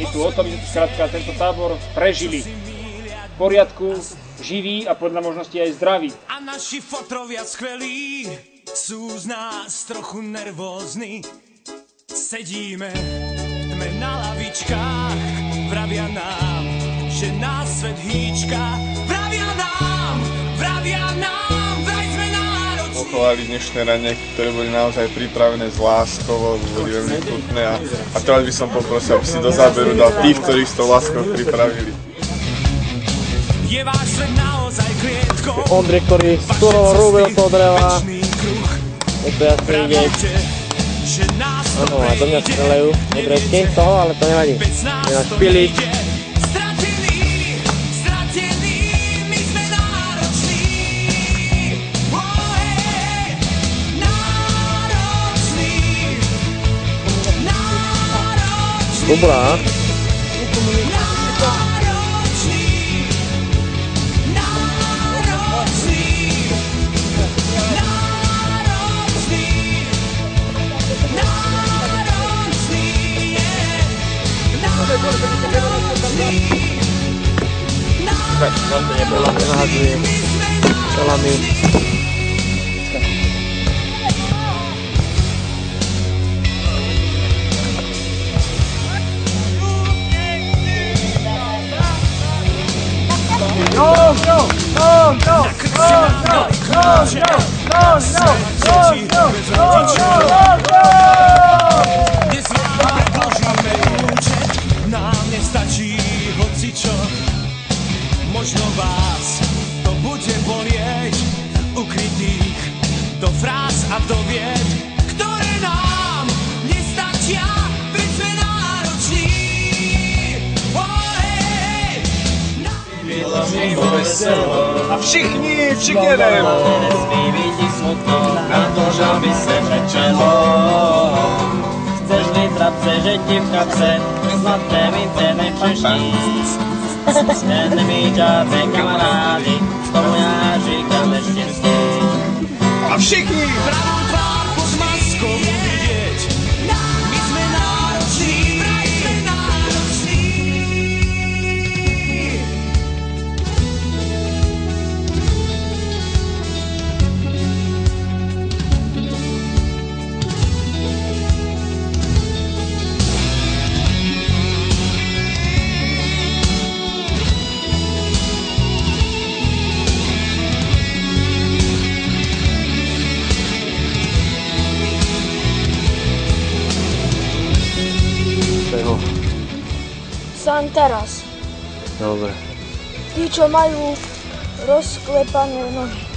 tu o to, aby sme skrátka tento tábor prežili. V poriadku, živý a podľa možnosti aj zdravý. A naši fotrovia skvelí sú z nás trochu nervózni. Sedíme sme na lavičkách, vravia nám, že nás svet hýčka. Vravia nám, vraj sme nároční. Pochovali dnešné raňajky, ktoré boli naozaj pripravené s láskou, boli veľmi chutné a teraz by som poprosil, aby si do záberu dal tých, ktorých s tou láskou pripravili. Je váš svet naozaj klietkou. Ondrej, ktorý surovo rúbil toho dreva. Je to jasný vidieť. Áno, a do mňa strelejú nedresky z toho, ale to nevadí. Je náš pilič. Dobrá. Nahazujem salami. Nám nestačí hocičo, možno vás to bude bolieť, ukrytých do fráz a do vied, ktoré nám nestačia, veď sme nároční. Bylo mi veselo a všichni jedem. Nesmí být smutno, na to, že by se řečelo. Chceš vytrapce, že ti v kapse zlaté mince nechceš níst. Jen mít žádné kamarády, s tomu já říkám neštěstí. A všichni! Pravou tvár pod maskou vidět, my jsme nároční, vraj jsme nároční. Santaras. Dobre. Tí, čo majú rozklepané nohy.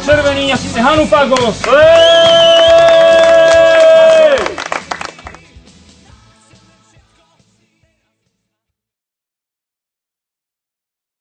Červený, nechcete Hanupagos!